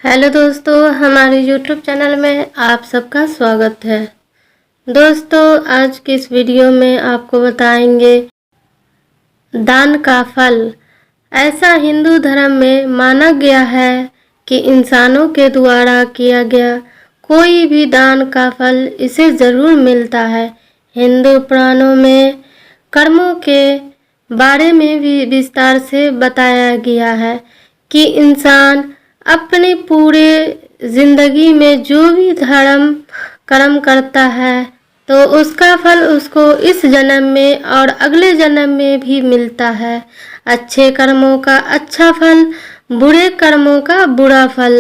Hello दोस्तों, हमारे YouTube channel में आप सबका स्वागत है। दोस्तों, आज की इस वीडियो में आपको बताएंगे दान का फल। ऐसा हिंदू धर्म में माना गया है कि इंसानों के द्वारा किया गया कोई भी दान का फल इसे ज़रूर मिलता है। हिंदू पुराणों में कर्मों के बारे में भी विस्तार से बताया गया है कि इंसान अपने पूरे जिंदगी में जो भी धर्म कर्म करता है तो उसका फल उसको इस जन्म में और अगले जन्म में भी मिलता है। अच्छे कर्मों का अच्छा फल, बुरे कर्मों का बुरा फल।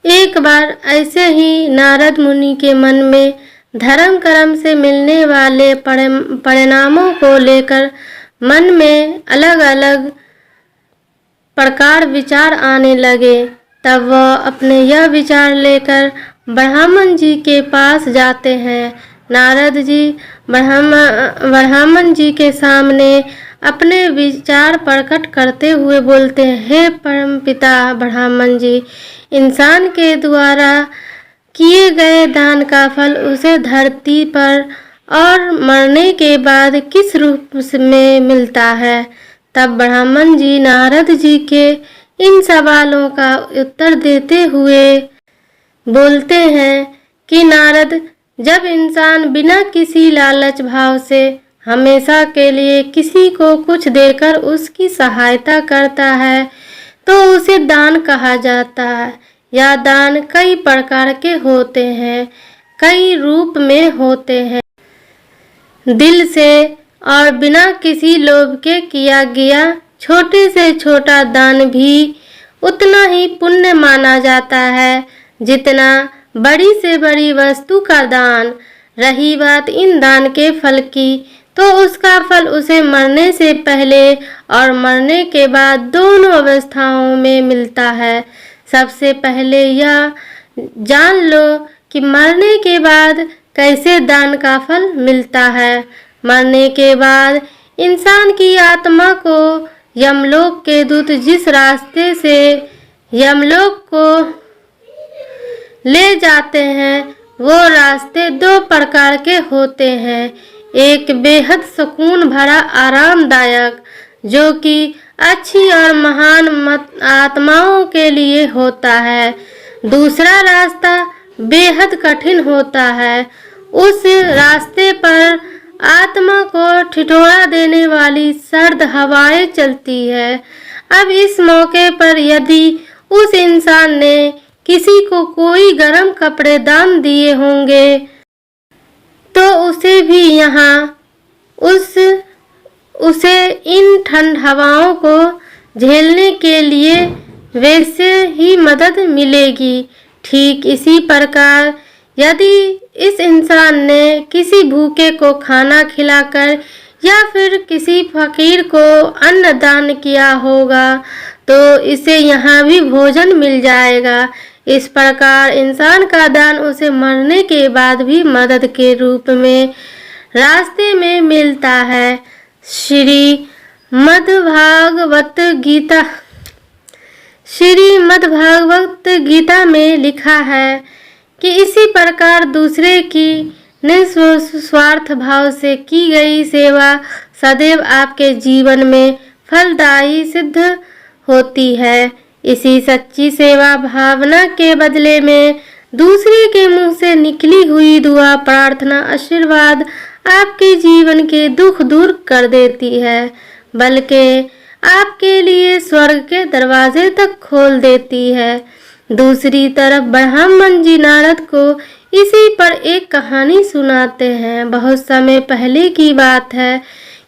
एक बार ऐसे ही नारद मुनि के मन में धर्म कर्म से मिलने वाले परिणामों को लेकर मन में अलग अलग प्रकार विचार आने लगे। तब वह अपने यह विचार लेकर ब्राह्मण जी के पास जाते हैं। नारद जी ब्राह्मण जी के सामने अपने विचार प्रकट करते हुए बोलते हैं, हे परमपिता ब्राह्मण जी, इंसान के द्वारा किए गए दान का फल उसे धरती पर और मरने के बाद किस रूप में मिलता है। तब ब्राह्मण जी नारद जी के इन सवालों का उत्तर देते हुए बोलते हैं कि नारद, जब इंसान बिना किसी लालच भाव से हमेशा के लिए किसी को कुछ देकर उसकी सहायता करता है तो उसे दान कहा जाता है। यह दान कई प्रकार के होते हैं, कई रूप में होते हैं। दिल से और बिना किसी लोभ के किया गया छोटे से छोटा दान भी उतना ही पुण्य माना जाता है जितना बड़ी से बड़ी वस्तु का दान। रही बात इन दान के फल की, तो उसका फल उसे मरने से पहले और मरने के बाद दोनों अवस्थाओं में मिलता है। सबसे पहले यह जान लो कि मरने के बाद कैसे दान का फल मिलता है। मरने के बाद इंसान की आत्मा को यमलोक के दूत जिस रास्ते से यमलोक को ले जाते हैं वो रास्ते दो प्रकार के होते हैं। एक बेहद सुकून भरा आरामदायक, जो कि अच्छी और महान आत्माओं के लिए होता है। दूसरा रास्ता बेहद कठिन होता है। उस रास्ते पर आत्मा को ठिठोरा देने वाली सर्द हवाएं चलती है। अब इस मौके पर यदि उस इंसान ने किसी को कोई गर्म कपड़े दान दिए होंगे तो उसे भी यहाँ उसे इन ठंड हवाओं को झेलने के लिए वैसे ही मदद मिलेगी। ठीक इसी प्रकार यदि इस इंसान ने किसी भूखे को खाना खिलाकर या फिर किसी फकीर को अन्न दान किया होगा तो इसे यहाँ भी भोजन मिल जाएगा। इस प्रकार इंसान का दान उसे मरने के बाद भी मदद के रूप में रास्ते में मिलता है। श्रीमद् भागवत गीता में लिखा है कि इसी प्रकार दूसरे की निस्वार्थ भाव से की गई सेवा सदैव आपके जीवन में फलदायी सिद्ध होती है। इसी सच्ची सेवा भावना के बदले में दूसरे के मुंह से निकली हुई दुआ, प्रार्थना, आशीर्वाद आपके जीवन के दुख दूर कर देती है, बल्कि आपके लिए स्वर्ग के दरवाजे तक खोल देती है। दूसरी तरफ ब्राह्मण जी नारद को इसी पर एक कहानी सुनाते हैं। बहुत समय पहले की बात है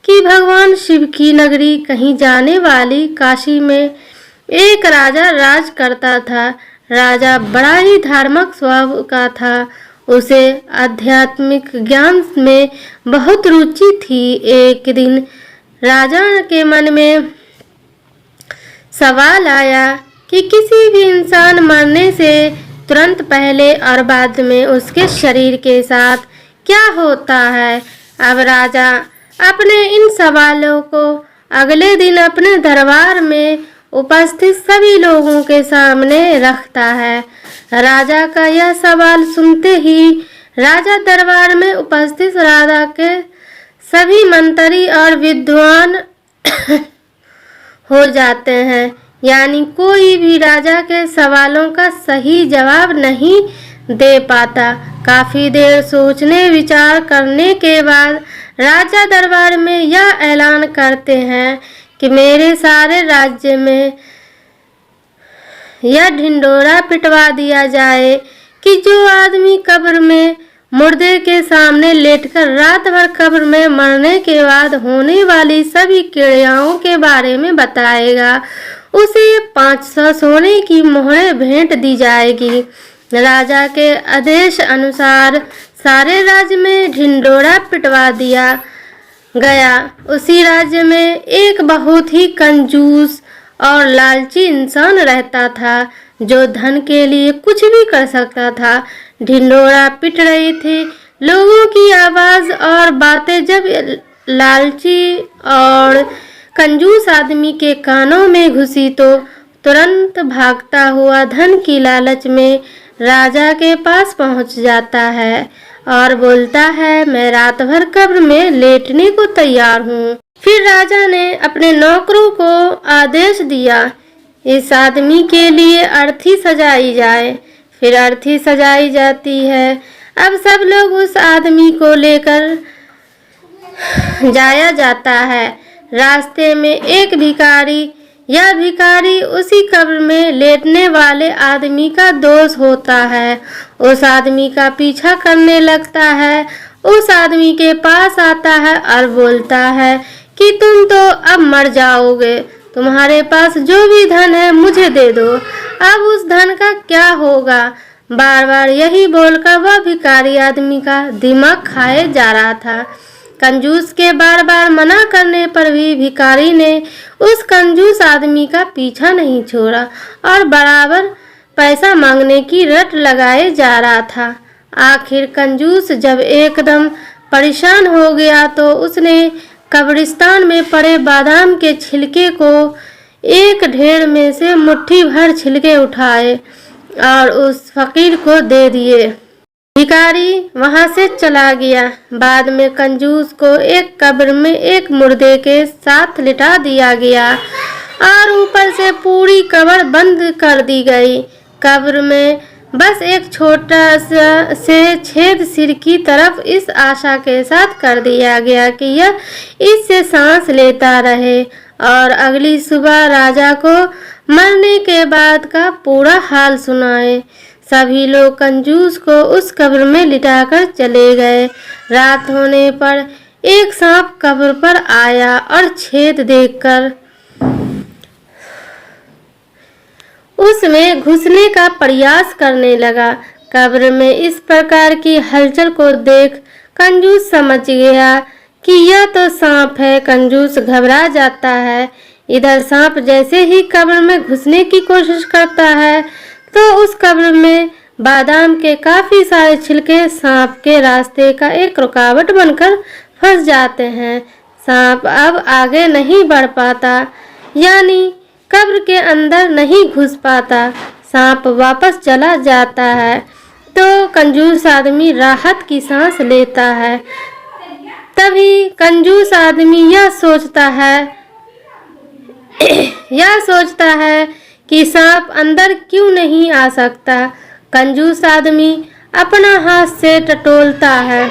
कि भगवान शिव की नगरी कहीं जाने वाली काशी में एक राजा राज करता था। राजा बड़ा ही धार्मिक स्वभाव का था। उसे आध्यात्मिक ज्ञान में बहुत रुचि थी। एक दिन राजा के मन में सवाल आया कि किसी भी इंसान मरने से तुरंत पहले और बाद में उसके शरीर के साथ क्या होता है। अब राजा अपने इन सवालों को अगले दिन अपने दरबार में उपस्थित सभी लोगों के सामने रखता है। राजा का यह सवाल सुनते ही राजा दरबार में उपस्थित राजा के सभी मंत्री और विद्वान हो जाते हैं, यानी कोई भी राजा के सवालों का सही जवाब नहीं दे पाता। काफी देर सोचने विचार करने के बाद राजा दरबार में यह ऐलान करते हैं कि मेरे सारे राज्य में यह ढिंढोरा पिटवा दिया जाए कि जो आदमी कब्र में मुर्दे के सामने लेटकर रात भर कब्र में मरने के बाद होने वाली सभी क्रियाओं के बारे में बताएगा, उसे 500 सोने की मोहरें भेंट दी जाएगी। राजा के आदेश अनुसार सारे राज्य में ढिंढोरा पिटवा दिया गया। उसी राज्य में एक बहुत ही कंजूस और लालची इंसान रहता था, जो धन के लिए कुछ भी कर सकता था। ढिंढोरा पिट रही थी। लोगों की आवाज और बातें जब लालची और कंजूस आदमी के कानों में घुसी तो तुरंत भागता हुआ धन की लालच में राजा के पास पहुंच जाता है और बोलता है, मैं रात भर कब्र में लेटने को तैयार हूँ। फिर राजा ने अपने नौकरों को आदेश दिया, इस आदमी के लिए अर्थी सजाई जाए। फिर अर्थी सजाई जाती है। अब सब लोग उस आदमी को लेकर जाया जाता है। रास्ते में एक भिखारी, यह भिखारी उसी कब्र में लेटने वाले आदमी का दोस्त होता है, उस आदमी का पीछा करने लगता है। उस आदमी के पास आता है और बोलता है कि तुम तो अब मर जाओगे, तुम्हारे पास जो भी धन है मुझे दे दो, अब उस धन का क्या होगा। बार बार यही बोलकर वह भिखारी आदमी का दिमाग खाए जा रहा था। कंजूस के बार बार मना करने पर भी भिखारी ने उस कंजूस आदमी का पीछा नहीं छोड़ा और बराबर पैसा मांगने की रट लगाए जा रहा था। आखिर कंजूस जब एकदम परेशान हो गया तो उसने कब्रिस्तान में पड़े बादाम के छिलके को एक ढेर में से मुट्ठी भर छिलके उठाए और उस फकीर को दे दिए। भिखारी वहां से चला गया। बाद में कंजूस को एक कब्र में एक मुर्दे के साथ लिटा दिया गया और ऊपर से पूरी कब्र बंद कर दी गई। कब्र में बस एक छोटा सा से छेद सिर की तरफ इस आशा के साथ कर दिया गया कि यह इससे सांस लेता रहे और अगली सुबह राजा को मरने के बाद का पूरा हाल सुनाए। सभी लोग कंजूस को उस कब्र में लिटाकर चले गए। रात होने पर एक सांप कब्र पर आया और छेद देखकर उसमें घुसने का प्रयास करने लगा। कब्र में इस प्रकार की हलचल को देख कंजूस समझ गया कि यह तो सांप है। कंजूस घबरा जाता है। इधर सांप जैसे ही कब्र में घुसने की कोशिश करता है तो उस कब्र में बादाम के काफी सारे छिलके सांप के रास्ते का एक रुकावट बनकर फंस जाते हैं। सांप अब आगे नहीं बढ़ पाता, यानी कब्र के अंदर नहीं घुस पाता। सांप वापस चला जाता है तो कंजूस आदमी राहत की सांस लेता है। तभी कंजूस आदमी यह सोचता है कि सांप अंदर क्यों नहीं आ सकता। कंजूस आदमी अपना हाथ से टटोलता है।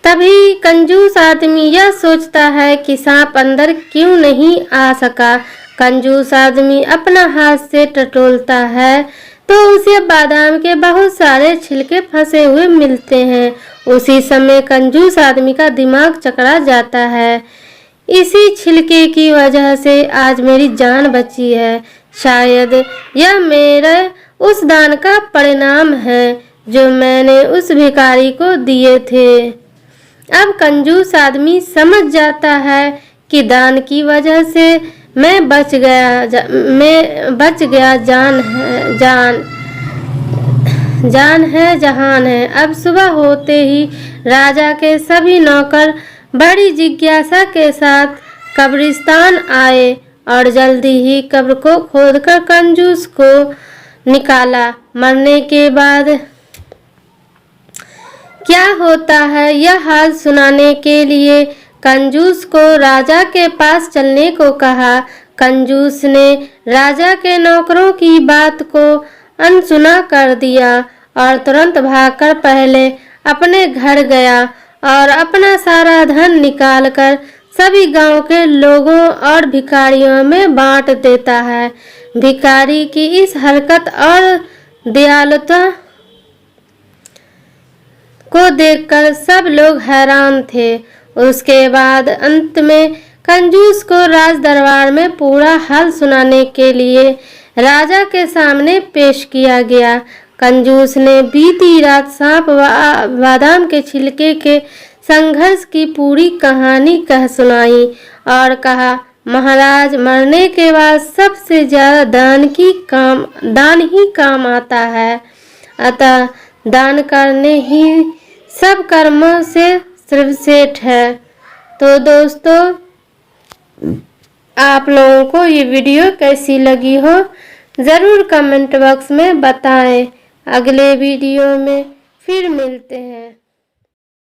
तभी कंजूस आदमी यह सोचता है कि सांप अंदर क्यों नहीं आ सका। कंजूस आदमी अपना हाथ से टटोलता है तो उसे बादाम के बहुत सारे छिलके फंसे हुए मिलते हैं। उसी समय कंजूस आदमी का दिमाग चकरा जाता है, इसी छिलके की वजह से आज मेरी जान बची है। शायद यह मेरे उस दान का परिणाम है जो मैंने उस भिखारी को दिए थे। अब कंजूस आदमी समझ जाता है कि दान की वजह से मैं बच गया। जान है जहान है। अब सुबह होते ही राजा के सभी नौकर बड़ी जिज्ञासा के साथ कब्रिस्तान आए और जल्दी ही कब्र को खोदकर कंजूस को निकाला। मरने के बाद क्या होता है यह हाल सुनाने के लिए कंजूस को राजा के पास चलने को कहा। कंजूस ने राजा के नौकरों की बात को अनसुना कर दिया और तुरंत भागकर पहले अपने घर गया और अपना सारा धन निकालकर सभी गांव के लोगों और भिखारियों में बांट देता है। भिखारी की इस हरकत और दयालुता को देखकर सब लोग हैरान थे। उसके बाद अंत में कंजूस को राज दरबार में पूरा हाल सुनाने के लिए राजा के सामने पेश किया गया। कंजूस ने बीती रात सांप व बादाम के छिलके के संघर्ष की पूरी कहानी कह सुनाई और कहा, महाराज, मरने के बाद सबसे ज्यादा दान ही काम आता है, अतः दान करने ही सब कर्मों से सर्वश्रेष्ठ है। तो दोस्तों, आप लोगों को ये वीडियो कैसी लगी हो ज़रूर कमेंट बॉक्स में बताएं। अगले वीडियो में फिर मिलते हैं।